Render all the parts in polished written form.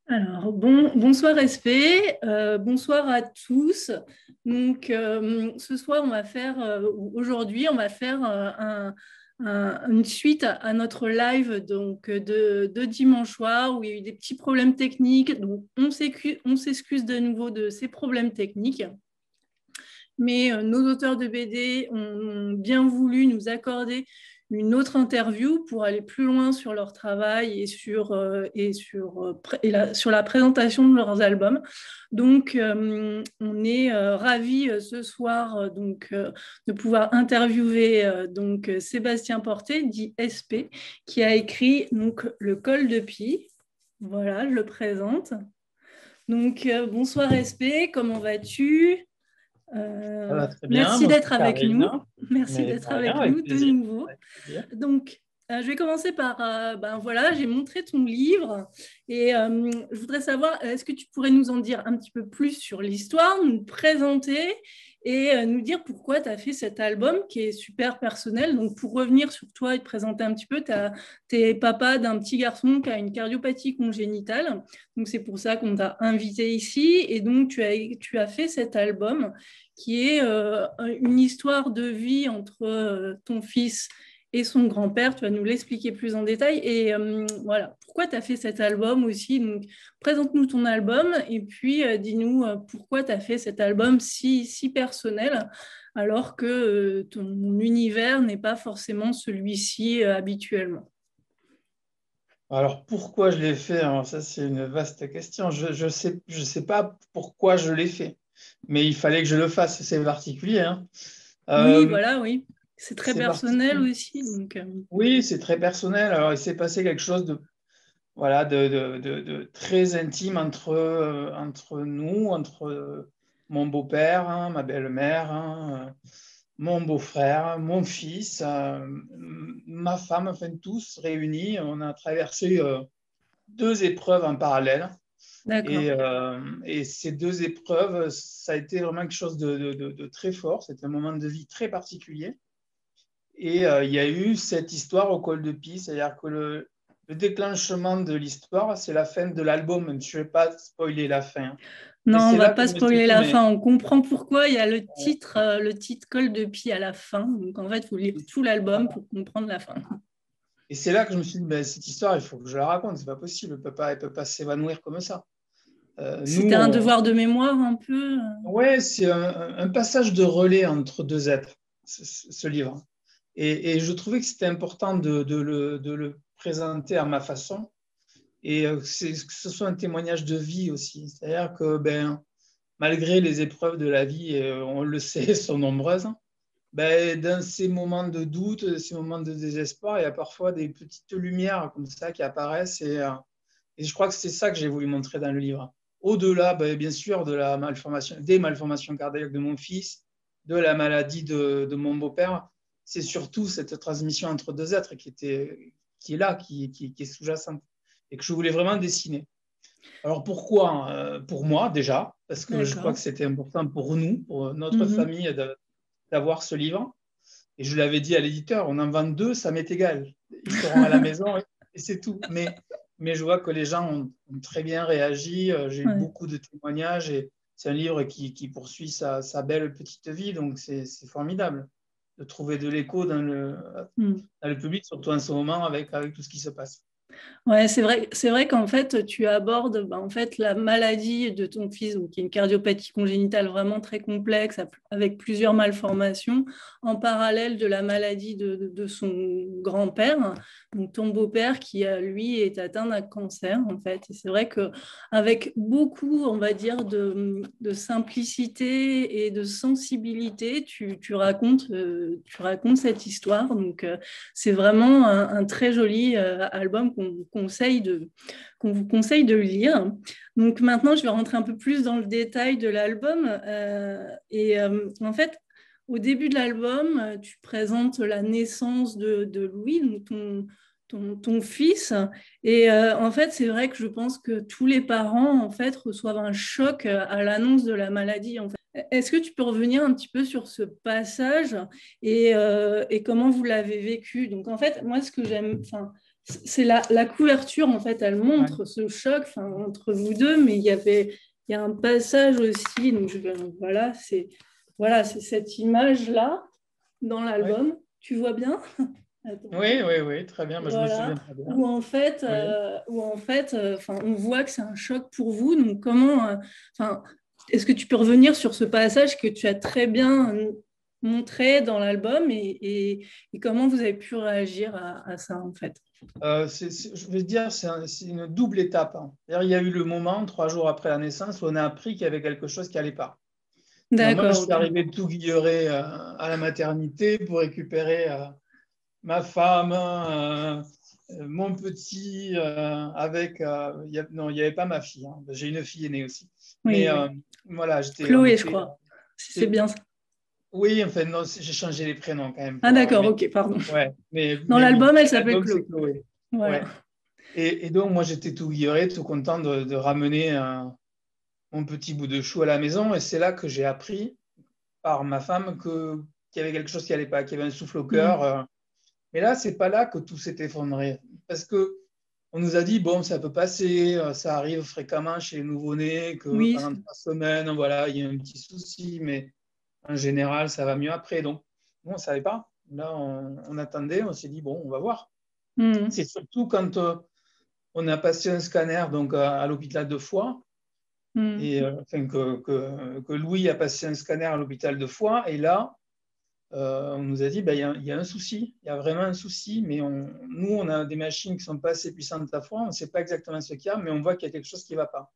Alors, bonsoir SP, bonsoir à tous. Donc, ce soir, aujourd'hui, on va faire une suite à notre live de dimanche soir où il y a eu des petits problèmes techniques. Donc, on s'excuse de nouveau de ces problèmes techniques. Mais nos auteurs de BD ont bien voulu nous accorder une autre interview pour aller plus loin sur leur travail sur la présentation de leurs albums. Donc, on est ravis ce soir de pouvoir interviewer Sébastien Porté, dit SP, qui a écrit donc, Le col de Pie. Voilà, je le présente. Donc, bonsoir SP, comment vas-tu? Ça va très bien, Merci bonsoir d'être avec nous. Karine. Merci Mais de d'être rien, avec avec nous de plaisir. nouveau. Avec plaisir. Donc, je vais commencer par, voilà, j'ai montré ton livre et je voudrais savoir, est-ce que tu pourrais nous en dire un petit peu plus sur l'histoire, nous présenter et nous dire pourquoi tu as fait cet album qui est super personnel. Donc, pour revenir sur toi et te présenter un petit peu, tu es papa d'un petit garçon qui a une cardiopathie congénitale. Donc, c'est pour ça qu'on t'a invité ici. Et donc, tu as fait cet album qui est une histoire de vie entre ton fils et son grand-père. Tu vas nous l'expliquer plus en détail. Et voilà, pourquoi tu as fait cet album aussi. Donc, présente-nous ton album et puis dis-nous pourquoi tu as fait cet album si personnel, alors que ton univers n'est pas forcément celui-ci habituellement. Alors pourquoi je l'ai fait? Alors, ça, c'est une vaste question. Je sais pas pourquoi je l'ai fait, mais il fallait que je le fasse. C'est particulier, hein. Oui, Euh, voilà, oui. C'est très c'est personnel particulier. aussi. Donc, Oui, c'est très personnel. Alors, il s'est passé quelque chose de, voilà, de très intime entre nous, entre mon beau-père, hein, ma belle-mère, hein, mon beau-frère, mon fils, ma femme, enfin tous réunis. On a traversé deux épreuves en parallèle. d'accord. Et ces deux épreuves, ça a été vraiment quelque chose de très fort. C'était un moment de vie très particulier. Et il y a eu cette histoire au col de Pie, c'est-à-dire que le déclenchement de l'histoire, c'est la fin de l'album. Je ne vais pas spoiler la fin, hein. Et Non, on c'est va là que pas je me suis spoiler dit, la mais fin. On comprend pourquoi il y a le titre Col de Pie à la fin. Donc en fait, il faut lire tout l'album voilà. pour comprendre la fin. Et c'est là que je me suis dit, ben, cette histoire, il faut que je la raconte. C'est pas possible. Elle peut pas s'évanouir comme ça. C'était un devoir de mémoire un peu. Ouais, c'est un passage de relais entre deux êtres, ce livre. Et je trouvais que c'était important de le présenter à ma façon et que ce soit un témoignage de vie aussi. C'est-à-dire que ben, malgré les épreuves de la vie, on le sait, sont nombreuses, ben, dans ces moments de doute, ces moments de désespoir, il y a parfois des petites lumières comme ça qui apparaissent et je crois que c'est ça que j'ai voulu montrer dans le livre. Au-delà, ben, bien sûr, de la malformation, des malformations cardiaques de mon fils, de la maladie de mon beau-père, c'est surtout cette transmission entre deux êtres qui est là, qui est sous-jacente et que je voulais vraiment dessiner. Alors pourquoi? Pour moi déjà, parce que je crois D'accord. que c'était important pour nous, pour notre Mhm. famille, d'avoir ce livre. Et je l'avais dit à l'éditeur, on en vend deux, ça m'est égal. Ils seront à la maison et c'est tout. Mais je vois que les gens ont très bien réagi. J'ai eu Ouais. beaucoup de témoignages et c'est un livre qui poursuit sa belle petite vie. Donc c'est formidable de trouver de l'écho Mhm. dans le public, surtout en ce moment avec tout ce qui se passe. Ouais, c'est vrai qu'en fait, tu abordes en fait, la maladie de ton fils, donc, qui est une cardiopathie congénitale vraiment très complexe, avec plusieurs malformations, en parallèle de la maladie de son grand-père, donc ton beau-père, qui, lui, est atteint d'un cancer, en fait. Et c'est vrai qu'avec beaucoup, on va dire, de simplicité et de sensibilité, tu racontes cette histoire. Donc, c'est vraiment un très joli album qu'on vous conseille de lire. Donc maintenant, je vais rentrer un peu plus dans le détail de l'album. En fait, au début de l'album, tu présentes la naissance de Louis, donc ton fils. Et en fait, c'est vrai que je pense que tous les parents en fait reçoivent un choc à l'annonce de la maladie. En fait. Est-ce que tu peux revenir un petit peu sur ce passage et comment vous l'avez vécu? Donc, en fait, moi, ce que j'aime, enfin, c'est la couverture, en fait, elle Ouais. montre ce choc entre vous deux, mais il y a un passage aussi, donc voilà, c'est cette image-là dans Ouais. l'album. Tu vois bien? Attends. Oui, oui, oui, très bien. Moi, je me Voilà, souviens très bien. Oui. où en fait on voit que c'est un choc pour vous. Donc, est-ce que tu peux revenir sur ce passage que tu as très bien montré dans l'album et comment vous avez pu réagir à ça, en fait? Je vais dire, c'est une double étape, hein. Il y a eu le moment, 3 jours après la naissance, où on a appris qu'il y avait quelque chose qui n'allait pas. Moi, je D'accord, suis ok. arrivé tout guilleré à la maternité pour récupérer ma femme, mon petit, non, il n'y avait pas ma fille, hein. J'ai une fille aînée aussi. Mais Oui, oui. voilà, on Chloé, je était. crois. Si c'est bien ça. Oui, enfin, non, j'ai changé les prénoms quand même Ah, pour. d'accord, ok, pardon. Ouais, Dans mais oui, l'album, elle s'appelle l'album, c'est Chloé. Chloé. Voilà. Ouais. Et donc, moi, j'étais tout guilleré, tout content de ramener mon petit bout de chou à la maison. Et c'est là que j'ai appris par ma femme qu'il y avait quelque chose qui n'allait pas, qu'il y avait un souffle au cœur. Mm. Mais là, c'est pas là que tout s'est effondré. Parce que on nous a dit, bon, ça peut passer, ça arrive fréquemment chez les nouveau-nés, que Oui, pendant 3 semaines, voilà, il y a un petit souci, mais en général, ça va mieux après. Donc, nous, on ne savait pas. Là, on attendait, on s'est dit, bon, on va voir. mm. C'est surtout quand on a passé un scanner donc, à l'hôpital de Foix, Mm. et enfin, que Louis a passé un scanner à l'hôpital de Foix, et là, on nous a dit, ben, il y a un souci, il y a vraiment un souci, mais nous, on a des machines qui ne sont pas assez puissantes à Foix, on ne sait pas exactement ce qu'il y a, mais on voit qu'il y a quelque chose qui ne va pas.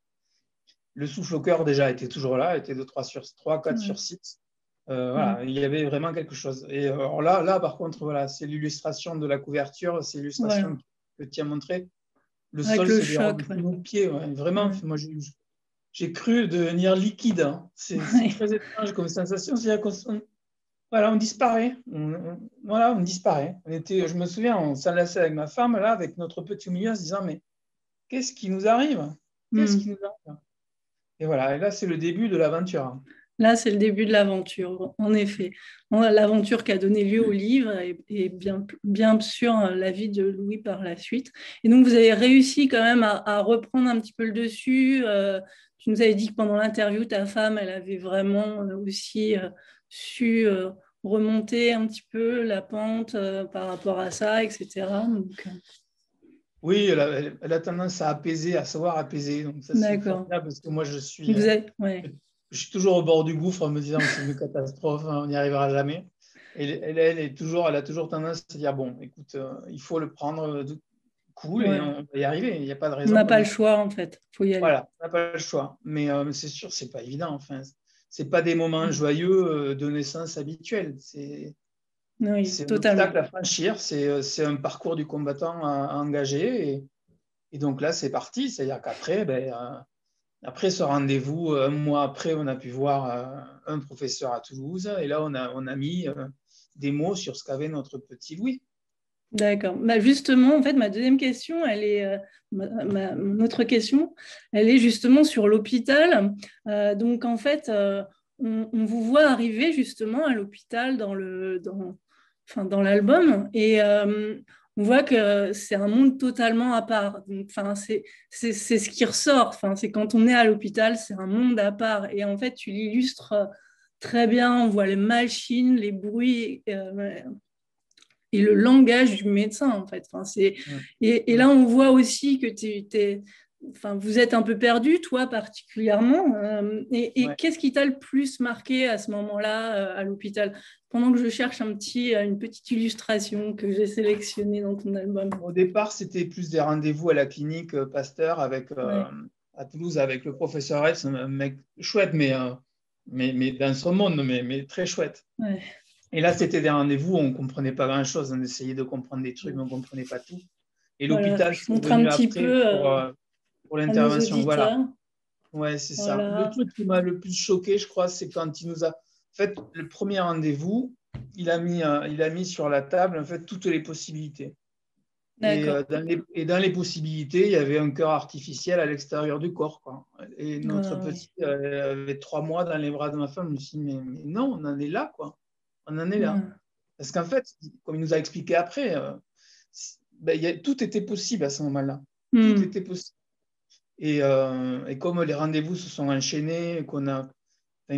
Le souffle au cœur, déjà, était toujours là, était de 3 sur 3, 4 Ouais. sur 6. Mm. Voilà, il y avait vraiment quelque chose. Et alors là, par contre, voilà, c'est l'illustration de la couverture, c'est l'illustration Voilà. que tu as montré. Le Avec sol le se dérobe choc. sous Ouais. nos pieds. Ouais. Vraiment, Ouais. moi, j'ai cru devenir liquide, hein. C'est Ouais. très étrange comme sensation. C'est-à-dire voilà, on disparaît. Voilà, on disparaît. Je me souviens, on s'enlaçait avec ma femme, là, avec notre petit au milieu, en se disant, mais qu'est-ce qui nous arrive? Qu'est-ce qui Mm. nous arrive? Et voilà, et là, c'est le début de l'aventure, hein. Là, c'est le début de l'aventure, en effet. L'aventure qui a donné lieu au livre et bien sûr la vie de Louis par la suite. Et donc, vous avez réussi quand même à reprendre un petit peu le dessus. Tu nous avais dit que pendant l'interview, ta femme, elle avait vraiment aussi su remonter un petit peu la pente par rapport à ça, etc. Donc, Oui, elle a tendance à apaiser, à savoir apaiser. Donc ça, c'est d'accord. formidable parce que moi, Ouais. je suis toujours au bord du gouffre en me disant c'est une catastrophe, hein, on n'y arrivera jamais. Et elle a toujours tendance à dire, bon, écoute, il faut le prendre cool et Ouais. on va y arriver. Il n'y a pas de On raison n'a qu'on pas le y. choix, en fait. Il faut y aller. Voilà, on n'a pas le choix. Mais c'est sûr, c'est pas évident. Enfin, c'est pas des moments joyeux de naissance habituels. Oui, C'est un obstacle totalement. à franchir. C'est un parcours du combattant à engager. Et donc là, c'est parti. C'est-à-dire qu'après, après ce rendez-vous, un mois après, on a pu voir un professeur à Toulouse. Et là, on a mis des mots sur ce qu'avait notre petit Louis. D'accord. Bah justement, en fait, ma deuxième question, elle est, mon autre question, elle est justement sur l'hôpital. Donc, en fait, on vous voit arriver justement à l'hôpital dans l'album et on voit que c'est un monde totalement à part. Donc, enfin, c'est ce qui ressort. Enfin, c'est quand on est à l'hôpital, c'est un monde à part. Et en fait, tu l'illustres très bien. On voit les machines, les bruits. Et le langage du médecin, en fait. Enfin, Mm. et Mm. là, on voit aussi que enfin, vous êtes un peu perdu, toi particulièrement. Et Ouais. qu'est-ce qui t'a le plus marqué à ce moment-là à l'hôpital? Pendant que je cherche une petite illustration que j'ai sélectionnée dans ton album. Au départ, c'était plus des rendez-vous à la clinique Pasteur Ouais, à Toulouse avec le professeur Retz, un mec chouette, mais dans son monde, mais très chouette. ouais. Et là, c'était des rendez-vous où on ne comprenait pas grand-chose. On essayait de comprendre des trucs, mais on ne comprenait pas tout. Et Voilà, l'hôpital, je c'est montre un venu petit après peu pour à nos l'intervention. Voilà. auditeurs. Ouais, c'est ça. Le Voilà. truc qui m'a le plus choqué, je crois, c'est quand il nous a. En fait, le premier rendez-vous, il a mis sur la table en fait toutes les possibilités. D'accord. Dans les possibilités, il y avait un cœur artificiel à l'extérieur du corps, quoi. Et notre Ah, oui. petit avait 3 mois dans les bras de ma femme. Je me suis dit, mais non, on en est là, quoi. On en est là. Ah. Parce qu'en fait, comme il nous a expliqué après, ben, tout était possible à ce moment-là. Tout Hmm. était possible. Et comme les rendez-vous se sont enchaînés,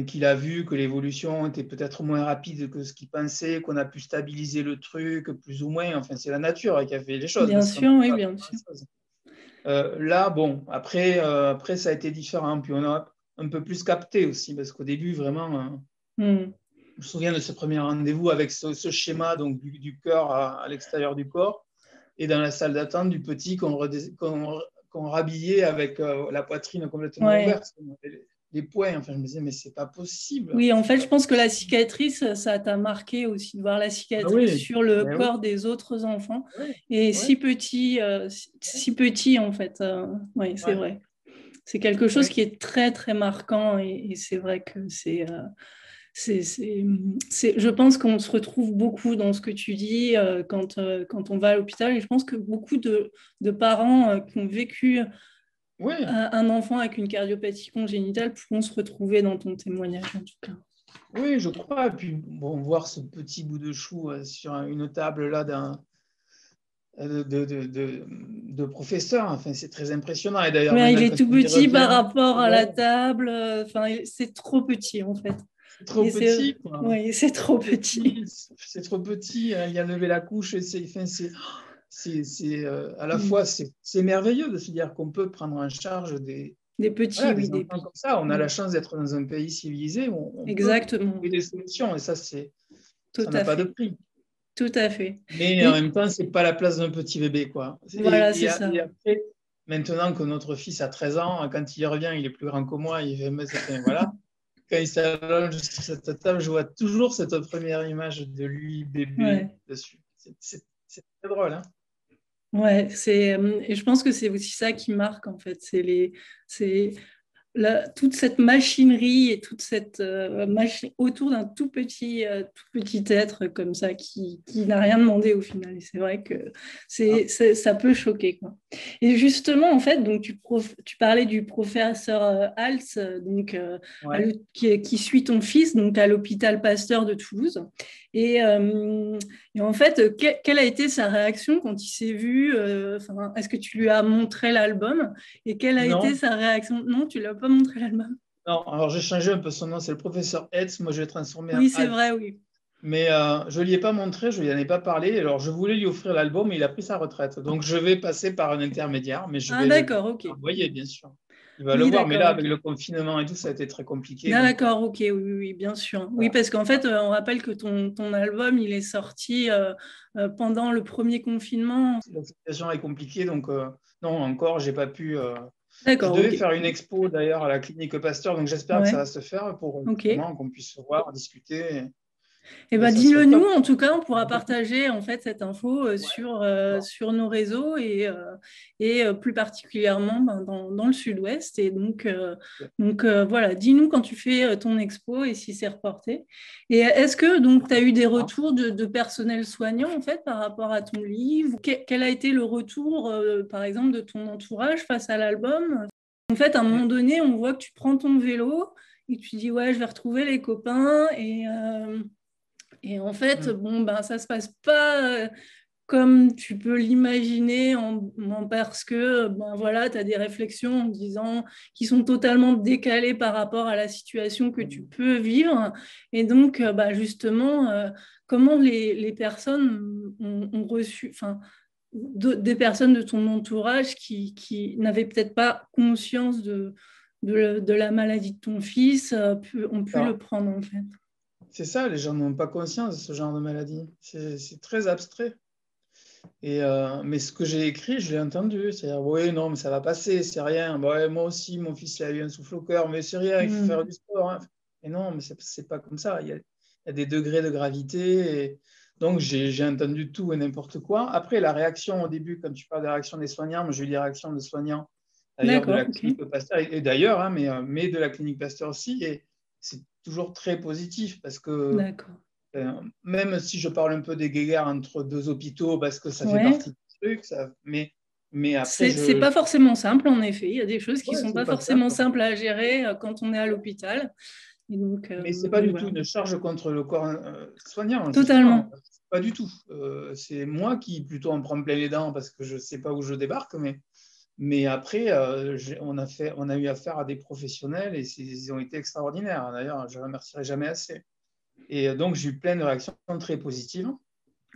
qu'il a vu que l'évolution était peut-être moins rapide que ce qu'il pensait, qu'on a pu stabiliser le truc, plus ou moins. Enfin, c'est la nature qui a fait les choses, Bien parce qu'on ne sûr, peut oui, pas bien faire sûr. grand-chose. Là, bon, après, ça a été différent. Puis on a un peu plus capté aussi, parce qu'au début, vraiment, Hmm. je me souviens de ce premier rendez-vous avec ce schéma donc, du cœur à l'extérieur du corps, et dans la salle d'attente du petit qu'on rhabillait avec la poitrine complètement Ouais. ouverte, les poings. Enfin, je me disais, mais c'est pas possible, Oui, en c'est fait, pas je pense que la possible. cicatrice, ça t'a marqué aussi de voir la Ah cicatrice oui, sur le ben oui, corps des autres enfants. oui, Et oui, si petit, en fait. Oui, c'est ouais, vrai. C'est quelque chose oui. qui est très, très marquant. Et c'est vrai que je pense qu'on se retrouve beaucoup dans ce que tu dis quand on va à l'hôpital. Et je pense que beaucoup de parents qui ont vécu Oui, un enfant avec une cardiopathie congénitale pourront se retrouver dans ton témoignage, en tout cas. oui, je crois. Et puis, bon, voir ce petit bout de chou sur une table là de professeur, enfin, c'est très impressionnant. Et d'ailleurs, Ouais, il maintenant, est quand tout on y petit par revient, rapport à la ouais, table. Enfin, c'est trop petit, en fait. c'est trop Et petit, quoi. oui, c'est trop C'est petit. petit, c'est trop petit. Il a levé la couche. Enfin, à la Mm. fois, c'est merveilleux de se dire qu'on peut prendre en charge Des voilà, petits, oui, des des enfants petits. comme ça. On a Mm. la chance d'être dans un pays civilisé où on peut Exactement. trouver des solutions. Et ça, Tout ça n'a à pas de fait. prix. Tout à fait. Mais en Et même temps, c'est pas la place d'un petit bébé, quoi. voilà, Et, c'est et, ça. et après, maintenant que notre fils a 13 ans, quand il revient, il est plus grand que moi, il fait, enfin, voilà. Quand il s'allonge sur cette table, je vois toujours cette première image de lui, bébé, Ouais. dessus. C'est très drôle, hein. Ouais, et je pense que c'est aussi ça qui marque, en fait. C'est toute cette machinerie et toute cette machine autour d'un tout petit être comme ça qui n'a rien demandé au final. Et c'est vrai que Ah, ça peut choquer, quoi. Et justement, en fait, donc tu parlais du professeur Hals, ouais. qui suit ton fils donc à l'hôpital Pasteur de Toulouse. Et, euh, et en fait, quelle a été sa réaction quand il s'est vu est-ce que tu lui as montré l'album? Et quelle a été Non, sa réaction? Non, tu l'as pas montré l'album. non. Alors, j'ai changé un peu son nom, c'est le professeur Hetz. Moi, je l'ai transformé en Oui, c'est Alt. vrai, oui. Mais je ne lui ai pas montré, je ne lui en ai pas parlé. Alors, je voulais lui offrir l'album, mais il a pris sa retraite. Donc, je vais passer par un intermédiaire, mais je Ah, vais le lui d'accord, ok. envoyer, bien sûr. Il va le Oui, voir. Mais là, d'accord, avec ok. le confinement et tout, ça a été très compliqué. Donc, D'accord, ok, oui, oui, oui, bien sûr. Oui, voilà. parce qu'en fait, on rappelle que ton album, il est sorti pendant le premier confinement. La situation est compliquée. Donc, non, encore, j'ai pas pu. Je D'accord, devais ok. faire une expo d'ailleurs à la clinique Pasteur. Donc, j'espère que ça Ouais, va se faire pour ok. justement qu'on puisse se voir, discuter. Eh Et ben, ça serait dis-le nous, top. en tout cas, on pourra partager en fait cette info Ouais, d'accord. sur nos réseaux et plus particulièrement dans le sud-ouest. Et voilà, dis-nous quand tu fais ton expo et si c'est reporté. Et est-ce que donc tu as eu des retours de personnel soignant en fait par rapport à ton livre? Quel a été le retour, par exemple, de ton entourage face à l'album? En fait, à un moment donné, on voit que tu prends ton vélo et tu dis ouais, je vais retrouver les copains et en fait, Mm. bon, ben, ça ne se passe pas comme tu peux l'imaginer parce que ben, voilà, tu as des réflexions en disant qui sont totalement décalées par rapport à la situation que tu peux vivre. Et donc, bah, justement, comment les personnes ont reçu, enfin, des personnes de ton entourage qui n'avaient peut-être pas conscience de la maladie de ton fils ont pu le Ça. prendre en fait. C'est ça, les gens n'ont pas conscience de ce genre de maladie. C'est très abstrait. Mais ce que j'ai écrit, je l'ai entendu. C'est-à-dire, oui, non, mais ça va passer, c'est rien. Bah ouais, moi aussi, mon fils il a eu un souffle au cœur, mais c'est rien, il faut faire Mm. du sport, hein. Et non, mais c'est pas comme ça. Il y a des degrés de gravité. Donc, j'ai entendu tout et n'importe quoi. Après, la réaction au début, quand tu parles de la réaction des soignants, moi, j'ai eu des réactions de soignants, d'ailleurs, de D'accord, la ok. clinique Pasteur, et d'ailleurs, hein, mais de la clinique Pasteur aussi. Et c'est toujours très positif parce que D'accord. même si je parle un peu des guéguerres entre deux hôpitaux, parce que ça fait Ouais, partie. truc, mais après, c'est pas forcément simple, en effet. Il y a des choses qui sont c'est pas pas forcément simple. simples à gérer quand on est à l'hôpital. Et donc, Mais c'est pas du tout voilà. une charge contre le corps soignant, justement. Totalement. Pas du tout. C'est moi qui plutôt en prends plein les dents parce que je sais pas où je débarque, mais après, on a eu affaire à des professionnels et ils ont été extraordinaires. D'ailleurs, je ne remercierai jamais assez. Et donc, j'ai eu plein de réactions très positives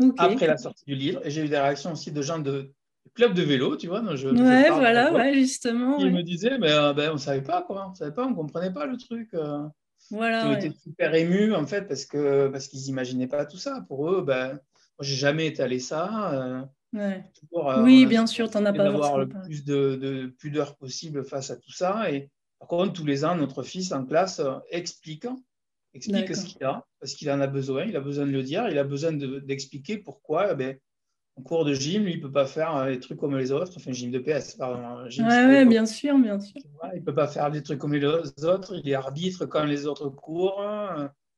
Ok. après la sortie du livre. Et j'ai eu des réactions aussi de gens de club de vélo, tu vois, dont je Ouais, parle voilà, d'ailleurs, ouais, justement. qui me Ouais. disaient, on ne savait pas, quoi. On ne savait pas, on ne comprenait pas le truc. Qui Voilà, ont ouais. été super émus, en fait, parce qu'ils n'imaginaient pas tout ça. Pour eux, moi, j'ai jamais étalé ça. Ouais. On Oui, a bien toujours sûr, tu n'en as essayé pas d'avoir forcément le parlé. plus de pudeur possible face à tout ça. Et par contre, tous les ans, notre fils en classe explique ce D'accord. qu'il a, parce qu'il en a besoin. Il a besoin de le dire. Il a besoin d'expliquer pourquoi. En cours de gym, lui, il ne peut pas faire les trucs comme les autres. Enfin, gym de PS, pardon. Ouais, Gym, c'était à ouais, l'époque. bien sûr, bien sûr. Tu vois, il ne peut pas faire des trucs comme les autres. Il est arbitre quand les autres courent.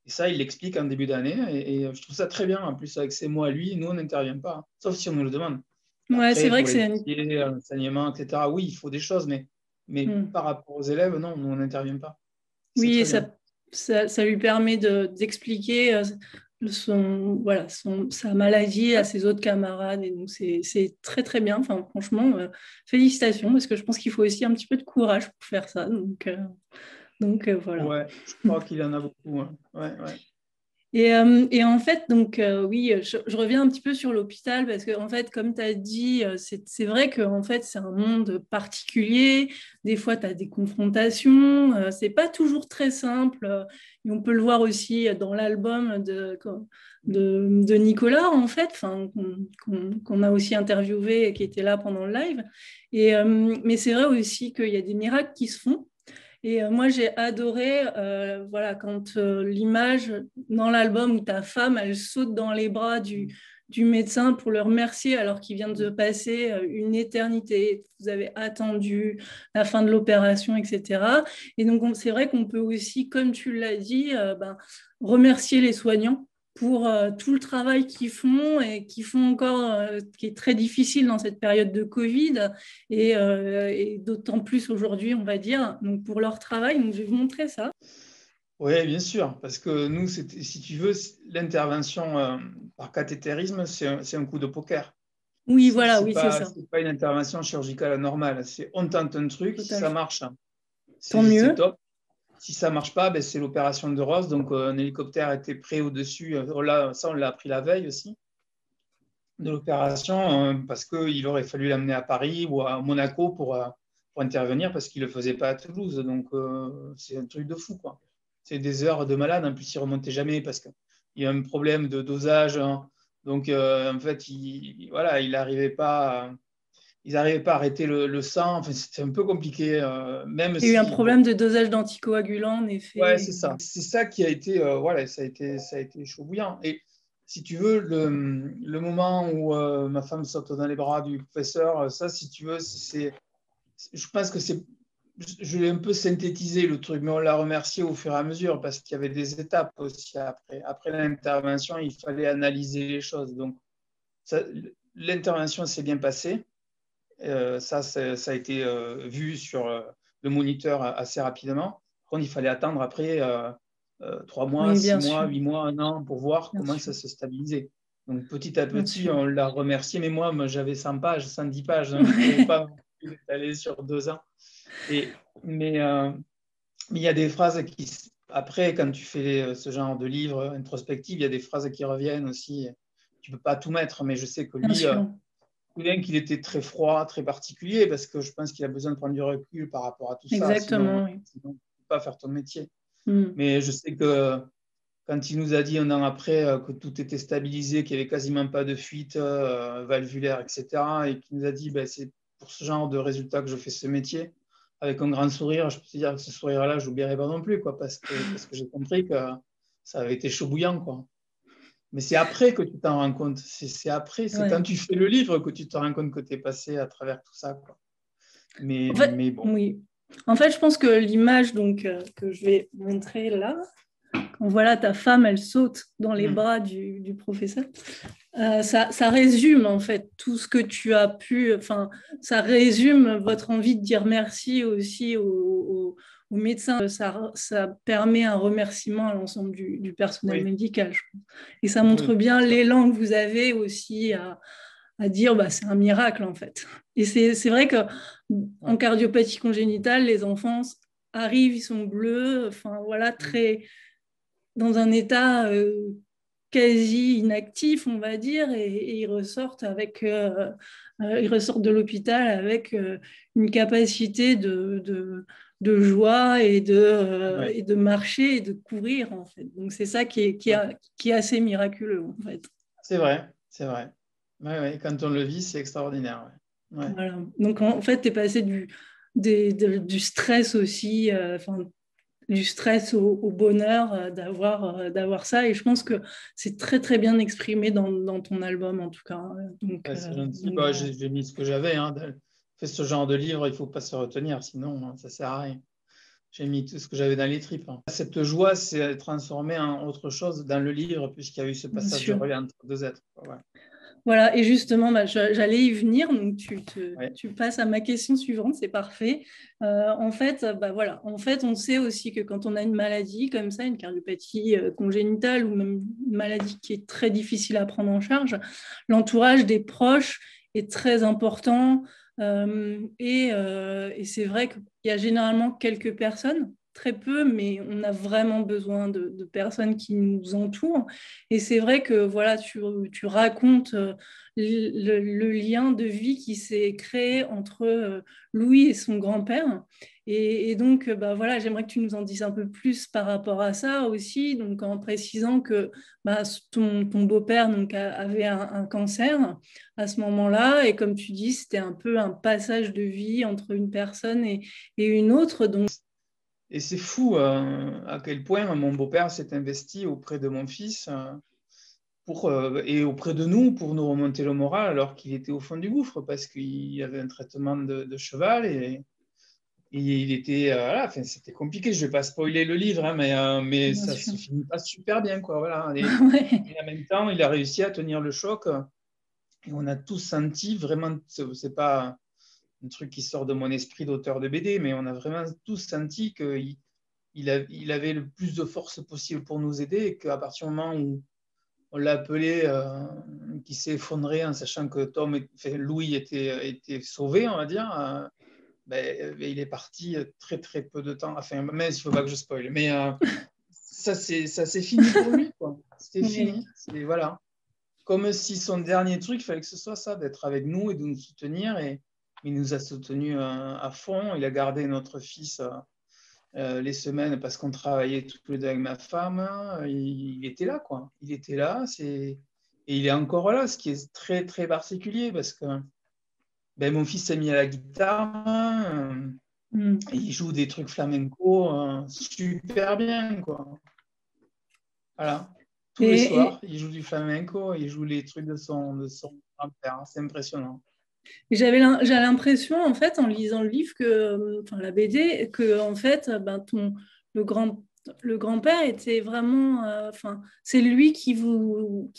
Et ça, il l'explique en début d'année. Et je trouve ça très bien. En plus, avec ses mots à lui, nous, on n'intervient pas. Sauf si on nous le demande. Ouais, c'est Après, vrai pour que les c'est dossiers, l'enseignement, etc., oui, il faut des choses. Mais Hmm. par rapport aux élèves, non, nous, on n'intervient pas. C'est Oui, et très bien. ça lui permet d'expliquer sa maladie à Ouais. ses autres camarades. Et donc, c'est très, très bien. Enfin, franchement, félicitations, parce que je pense qu'il faut aussi un petit peu de courage pour faire ça. Donc, voilà. Ouais, je crois qu'il en a beaucoup. Hein. Ouais, ouais. Et en fait, donc oui, je reviens un petit peu sur l'hôpital parce que en fait, comme tu as dit, c'est vrai que en fait, c'est un monde particulier. Des fois, tu as des confrontations. C'est pas toujours très simple. Et on peut le voir aussi dans l'album de Nicolas, en fait, qu'on a aussi interviewé et qui était là pendant le live. Mais c'est vrai aussi qu'il y a des miracles qui se font. Et moi, j'ai adoré voilà, quand l'image dans l'album où ta femme, elle saute dans les bras du médecin pour le remercier alors qu'il vient de passer une éternité. Vous avez attendu la fin de l'opération, etc. Et donc, c'est vrai qu'on peut aussi, comme tu l'as dit, remercier les soignants pour tout le travail qu'ils font et qui font encore, qui est très difficile dans cette période de Covid et d'autant plus aujourd'hui, on va dire, donc pour leur travail. Donc, je vais vous montrer ça. Oui, bien sûr, parce que nous, si tu veux, l'intervention par cathétérisme, c'est un coup de poker. Oui, voilà, oui, c'est ça. C'est pas une intervention chirurgicale normale. On tente un truc, si ça Total. marche, Tant c'est mieux. top. Si ça marche pas, c'est l'opération de Rose. Donc, un hélicoptère était prêt au-dessus. Là, ça, on l'a appris la veille aussi de l'opération, parce qu'il aurait fallu l'amener à Paris ou à Monaco pour intervenir, parce qu'il ne le faisait pas à Toulouse. Donc, c'est un truc de fou, quoi. C'est des heures de malade. En plus, il ne remontait jamais parce qu'il y a un problème de dosage. Hein. Donc, en fait, voilà, ils n'arrivaient pas à arrêter le sang. Enfin, c'était un peu compliqué, même Il y a eu un si, bon, problème de dosage d'anticoagulants, en ouais, effet. c'est ça. C'est ça qui a été, voilà, ça a été chaud bouillant. Et si tu veux, le moment où ma femme saute dans les bras du professeur, ça, si tu veux, je pense que je l'ai un peu synthétisé le truc, mais on l'a remercié au fur et à mesure parce qu'il y avait des étapes aussi après. Après l'intervention, il fallait analyser les choses. Donc, ça, l'intervention s'est bien passée. Ça a été vu sur le moniteur assez rapidement. Par contre, il fallait attendre après 3 mois, Oui, six bien mois, sûr, 8 mois, un an pour voir bien comment sûr, ça se stabilisait. Donc petit à bien petit, sûr. on l'a remercié, mais moi j'avais 100 pages, 110 pages, donc je ne pouvais pas aller sur 2 ans. Et, mais il y a des phrases après, quand tu fais ce genre de livre introspectif, il y a des phrases qui reviennent aussi. Tu ne peux pas tout mettre, mais je sais que Bien lui, sûr. souviens qu'il était très froid, très particulier, parce que je pense qu'il a besoin de prendre du recul par rapport à tout ça, Exactement, oui. sinon tu ne peux pas faire ton métier. Mm. Mais je sais que quand il nous a dit un an après que tout était stabilisé, qu'il n'y avait quasiment pas de fuite valvulaire, etc., et qu'il nous a dit c'est pour ce genre de résultat que je fais ce métier, avec un grand sourire, je peux te dire que ce sourire-là, je n'oublierai pas non plus, quoi, parce que j'ai compris que ça avait été chaud bouillant, quoi. Mais c'est après que tu t'en rends compte. C'est après, c'est quand Ouais. tu fais le livre que tu te rends compte que tu es passé à travers tout ça, quoi. En fait, Mais bon. oui. En fait, je pense que l'image donc que je vais montrer là, quand voilà ta femme, elle saute dans les Mm. bras du professeur. Ça résume en fait tout ce que tu as pu, enfin, ça résume votre envie de dire merci aussi aux médecins. Ça permet un remerciement à l'ensemble du personnel Oui, médical, je pense. Et ça oui, montre bien bien sûr. l'élan que vous avez aussi à dire bah, c'est un miracle en fait. Et c'est vrai qu'en Ouais. cardiopathie congénitale, les enfants arrivent, ils sont bleus, enfin voilà, Mm. très dans un état quasi inactif, on va dire, et ils ressortent de l'hôpital avec une capacité de joie Ouais. et de marcher et de courir, en fait. Donc, c'est ça Ouais. qui est assez miraculeux, en fait. C'est vrai, c'est vrai. Ouais, ouais. Quand on le vit, c'est extraordinaire. Ouais. Ouais. Voilà. Donc, en fait, tu es passé du stress aussi, enfin, du stress au bonheur d'avoir ça. Et je pense que c'est très, très bien exprimé dans ton album, en tout cas. Ouais, c'est gentil. Donc Bah, voilà. j'ai mis ce que j'avais. Hein. Fait ce genre de livre, il ne faut pas se retenir, sinon ça ne sert à rien. J'ai mis tout ce que j'avais dans les tripes. Hein. Cette joie s'est transformée en autre chose dans le livre, puisqu'il y a eu ce Bien passage de sûr. relais entre deux êtres. Ouais. Voilà, et justement, bah, j'allais y venir, donc Ouais. tu passes à ma question suivante, c'est parfait. En fait, bah, voilà, en fait, on sait aussi que quand on a une maladie comme ça, une cardiopathie congénitale ou même une maladie qui est très difficile à prendre en charge, l'entourage des proches est très important. Et c'est vrai qu'il y a généralement quelques personnes, très peu, mais on a vraiment besoin de personnes qui nous entourent. Et c'est vrai que voilà, tu racontes le lien de vie qui s'est créé entre Louis et son grand-père. Et donc, bah, voilà, j'aimerais que tu nous en dises un peu plus par rapport à ça aussi, donc en précisant que bah, ton beau-père donc, avait un cancer à ce moment-là, et comme tu dis, c'était un peu un passage de vie entre une personne et une autre. Donc, Et c'est fou à quel point mon beau-père s'est investi auprès de mon fils et auprès de nous pour nous remonter le moral alors qu'il était au fond du gouffre parce qu'il avait un traitement de cheval et il était voilà, enfin, c'était compliqué. Je vais pas spoiler le livre, hein, mais bien ça sûr. se finit pas super bien quoi. Voilà. Ouais, Et en même temps, il a réussi à tenir le choc et on a tous senti vraiment. C'est pas un truc qui sort de mon esprit d'auteur de BD, mais on a vraiment tous senti qu'il avait le plus de force possible pour nous aider et qu'à partir du moment où on l'a appelé, qui s'est effondré en sachant que Louis était sauvé, on va dire, il est parti très très peu de temps. Enfin, mais il ne faut pas que je spoil. Mais ça c'est fini pour lui, quoi. C'était ouais. fini. C'est voilà. Comme si son dernier truc, il fallait que ce soit ça, d'être avec nous et de nous soutenir. Et il nous a soutenus à fond. Il a gardé notre fils les semaines parce qu'on travaillait tous les deux avec ma femme. Il était là, quoi. Il était là. Et il est encore là, ce qui est très, très particulier parce que mon fils s'est mis à la guitare. Mm. Et il joue des trucs flamenco super bien, quoi. Voilà. Tous les Et, soirs, il joue du flamenco, il joue les trucs de son grand-père. C'est impressionnant. j'ai l'impression, en fait, en lisant le livre, enfin la BD, que en fait, ben, le grand, le grand-père était vraiment, enfin, c'est lui qui vous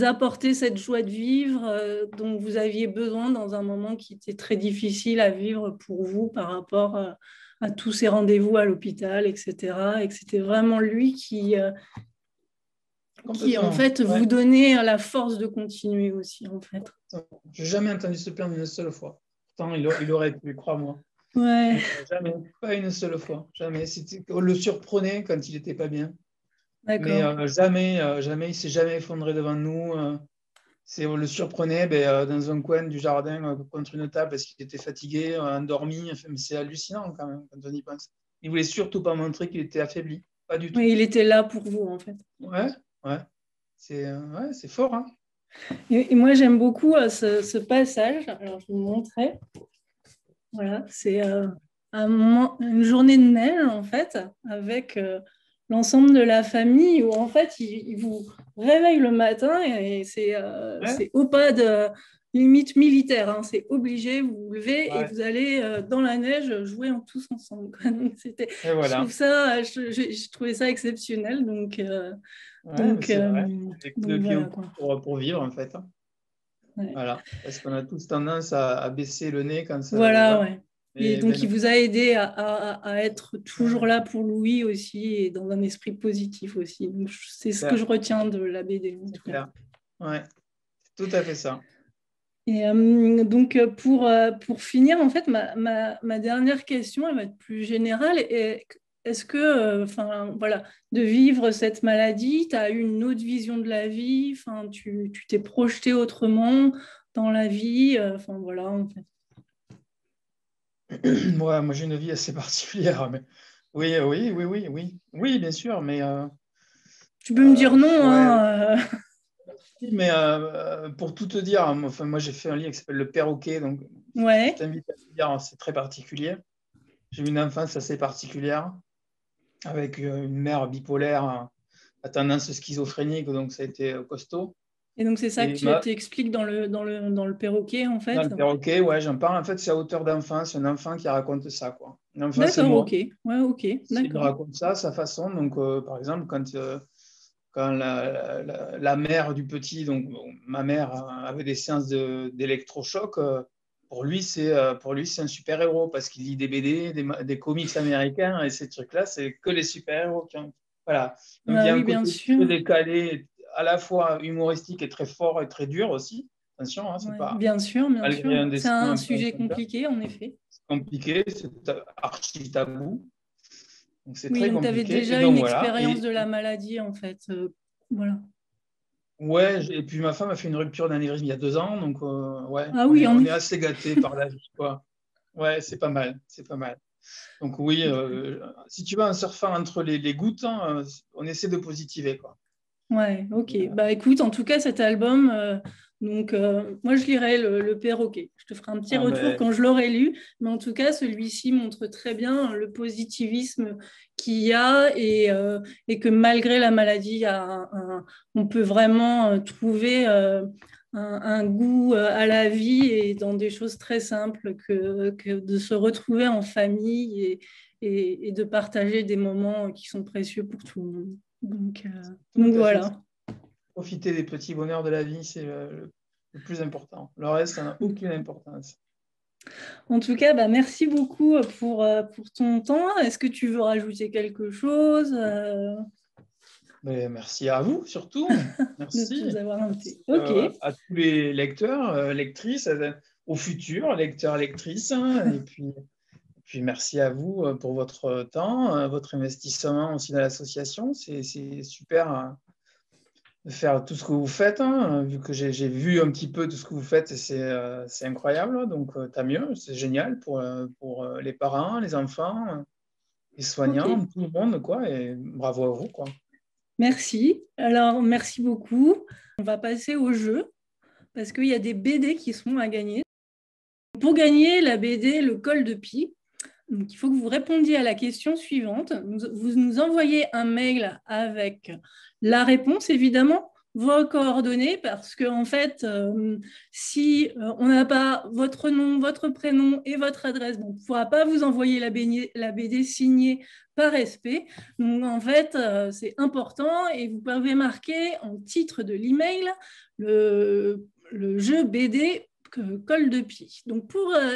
apportait cette joie de vivre dont vous aviez besoin dans un moment qui était très difficile à vivre pour vous par rapport à tous ces rendez-vous à l'hôpital, etc. Et que c'était vraiment lui qui, en Complètement. fait, Ouais. vous donnait la force de continuer aussi, en fait. J'ai jamais entendu se plaindre une seule fois. Pourtant, il aurait pu, crois-moi. Ouais, Mais jamais, pas une seule fois. Jamais. On le surprenait quand il n'était pas bien. Mais d'accord. jamais, il s'est jamais effondré devant nous. On le surprenait dans un coin du jardin contre une table parce qu'il était fatigué, endormi. Enfin, mais c'est hallucinant quand même quand on y pense. Il voulait surtout pas montrer qu'il était affaibli. Pas du tout. Oui, il était là pour vous, en fait. Ouais, ouais. Ouais, c'est fort, hein. Et moi, j'aime beaucoup ce passage. Alors, je vous montrerai. Voilà, c'est une journée de neige, en fait, avec l'ensemble de la famille, où, en fait, il vous réveille le matin et Ouais, c'est au pas de limite militaire. Hein. C'est obligé, vous vous levez et ouais. vous allez dans la neige jouer tous ensemble. Quoi. Donc, Et je trouve voilà. ça, je trouvais ça exceptionnel. Donc, Ouais, mais Donc, c'est vrai. C'est donc le pied au voilà cul quoi. pour vivre, en fait. Ouais. Voilà. Parce qu'on a tous tendance à baisser le nez quand ça. Voilà, Voilà. ouais. Et donc, Mais il non. vous a aidé à être toujours Ouais, là pour Louis aussi et dans un esprit positif aussi. Donc, c'est c'est ce que clair. je retiens de la BD, en C'est tout cas. clair. Ouais, c'est tout à fait ça. Et donc, pour finir, en fait, ma dernière question, elle va être plus générale. Est-ce que, enfin, voilà, de vivre cette maladie, tu as eu une autre vision de la vie, enfin, tu t'es projeté autrement dans la vie, enfin, voilà, en fait. Ouais, moi, j'ai une vie assez particulière. Mais... Oui, oui, oui, oui, oui. Oui, bien sûr. Mais, Tu peux me dire non, ouais. hein, Mais pour tout te dire, moi, j'ai fait un livre qui s'appelle Le Perroquet. Donc, je ouais. t'invite à le lire. C'est très particulier. J'ai eu une enfance assez particulière avec une mère bipolaire à tendance schizophrénique. Donc, ça a été costaud. Et donc, c'est ça que Et tu expliques dans le perroquet, en dans fait. le perroquet, ouais, j'en parle. En fait, c'est à hauteur d'enfant. C'est un enfant qui raconte ça, quoi. Un enfant, c'est D'accord, moi. ok. Ouais, ok, Il me d'accord. raconte ça à sa façon. Donc, par exemple, quand la mère du petit, donc bon, ma mère avait des séances d'électrochoc, pour lui, c'est un super-héros parce qu'il lit des BD, des comics américains et ces trucs-là, c'est que les super-héros voilà. Donc, il y Ah a un oui, bien côté sûr. très décalé, à la fois humoristique et très fort et très dur aussi. Attention, hein, c'est Ouais, pas bien sûr, bien sûr. malgré un C'est destin un un peu sujet simple, compliqué, en effet. c'est compliqué, c'est archi tabou. Donc, c'est Oui, très donc tu avais compliqué. Et déjà donc, une voilà. expérience de la maladie, en fait. Voilà. Ouais, et puis ma femme a fait une rupture d'anévrisme il y a 2 ans, donc ouais, Ah on oui, est, en on est effet. assez gâtés par la vie, quoi. Ouais, c'est pas mal, c'est pas mal. Donc oui, si tu vas en surfant entre les gouttes, hein, on essaie de positiver, quoi. Ouais, ok. Euh, Bah écoute, en tout cas, cet album, donc moi je lirai le Perroquet. Je te ferai un petit ah retour ben, quand je l'aurai lu, mais en tout cas, celui-ci montre très bien le positivisme qu'il y a et que malgré la maladie, on peut vraiment trouver un goût à la vie et dans des choses très simples que de se retrouver en famille et de partager des moments qui sont précieux pour tout le monde. tout Donc à fait ça. voilà. Profiter des petits bonheurs de la vie, c'est le plus important. Le reste, ça n'a aucune importance. En tout cas, bah, merci beaucoup pour ton temps. Est-ce que tu veux rajouter quelque chose Mais merci à vous, surtout. de nous Merci. avoir invités? Merci Ok, à tous les lecteurs, lectrices, aux futurs lecteurs, lectrices, hein, et puis merci à vous pour votre temps, votre investissement aussi dans l'association. C'est super de faire tout ce que vous faites, hein, vu que j'ai vu un petit peu tout ce que vous faites, et c'est incroyable. Donc, tant mieux, c'est génial pour les parents, les enfants, les ok. soignants, tout le monde, quoi. Et bravo à vous, quoi. Merci. Alors, merci beaucoup. On va passer au jeu parce qu'il y a des BD qui sont à gagner. Pour gagner la BD Le Col de Pie, donc, il faut que vous répondiez à la question suivante. Vous nous envoyez un mail avec la réponse, évidemment, vos coordonnées, parce qu'en fait, si on n'a pas votre nom, votre prénom et votre adresse, on ne pourra pas vous envoyer la BD signée par SP. Donc, en fait, c'est important et vous pouvez marquer en titre de l'email le jeu BD Col de Pie. Donc,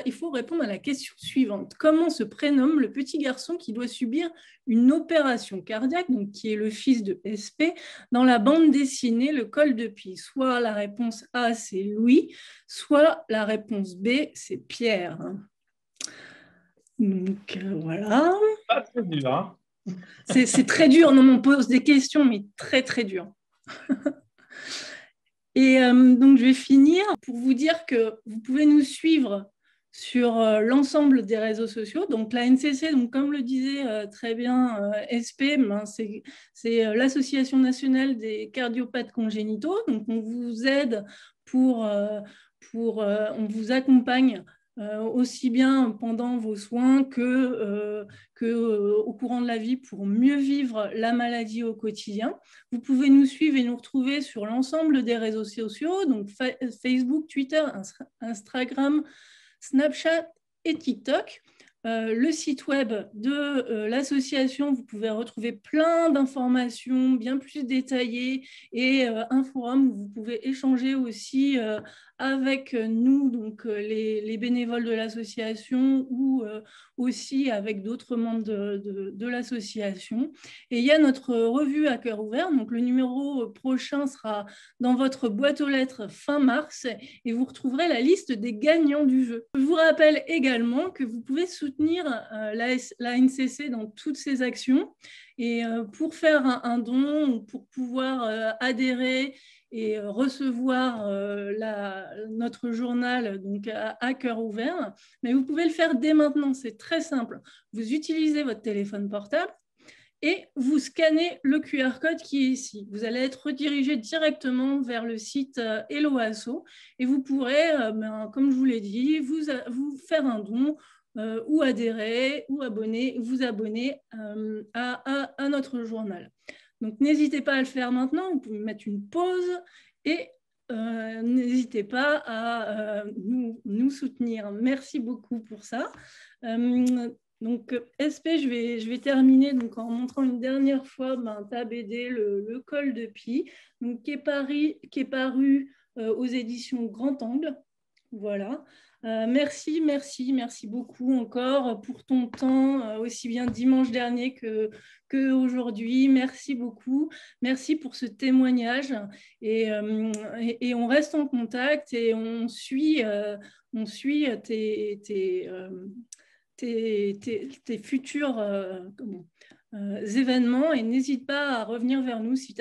il faut répondre à la question suivante. Comment se prénomme le petit garçon qui doit subir une opération cardiaque, donc qui est le fils de SP, dans la bande dessinée Le Col de Pie? Soit la réponse A, c'est Louis, soit la réponse B, c'est Pierre. Donc, voilà. Pas très dur, hein. C'est très dur. Non, on pose des questions, mais très, très dur. Et donc, je vais finir pour vous dire que vous pouvez nous suivre sur l'ensemble des réseaux sociaux. Donc, la NCC, donc, comme le disait très bien SP, ben, c'est l'Association nationale des cardiopathes congénitaux. Donc, on vous aide on vous accompagne aussi bien pendant vos soins au courant de la vie pour mieux vivre la maladie au quotidien. Vous pouvez nous suivre et nous retrouver sur l'ensemble des réseaux sociaux, donc Facebook, Twitter, Instagram, Snapchat et TikTok. le site web de l'association, vous pouvez retrouver plein d'informations bien plus détaillées et un forum où vous pouvez échanger aussi avec nous, donc les bénévoles de l'association ou aussi avec d'autres membres de l'association. Et il y a notre revue à cœur ouvert, donc le numéro prochain sera dans votre boîte aux lettres fin mars et vous retrouverez la liste des gagnants du jeu. Je vous rappelle également que vous pouvez soutenir la NCC dans toutes ses actions et pour faire un don ou pour pouvoir adhérer et recevoir notre journal donc à cœur ouvert, mais vous pouvez le faire dès maintenant, c'est très simple. Vous utilisez votre téléphone portable et vous scannez le QR code qui est ici. Vous allez être redirigé directement vers le site Hello Asso et vous pourrez, comme je vous l'ai dit, vous faire un don ou adhérer ou vous abonner à notre journal. Donc, n'hésitez pas à le faire maintenant. Vous pouvez mettre une pause et n'hésitez pas à nous soutenir. Merci beaucoup pour ça. Donc, SP, je vais terminer donc, en montrant une dernière fois ta BD, le col de Pie, donc, qui est paru aux éditions Grand Angle. Voilà. Merci beaucoup encore pour ton temps, aussi bien dimanche dernier qu'aujourd'hui. Merci beaucoup. Merci pour ce témoignage. Et on reste en contact et on suit tes futurs événements et n'hésite pas à revenir vers nous si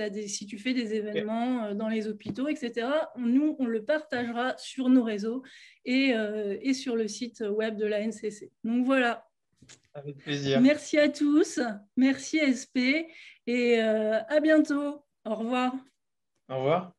tu fais des événements dans les hôpitaux, etc. Nous, on le partagera sur nos réseaux et sur le site web de la NCC. Donc voilà. Avec plaisir. Merci à tous. Merci SP et à bientôt. Au revoir. Au revoir.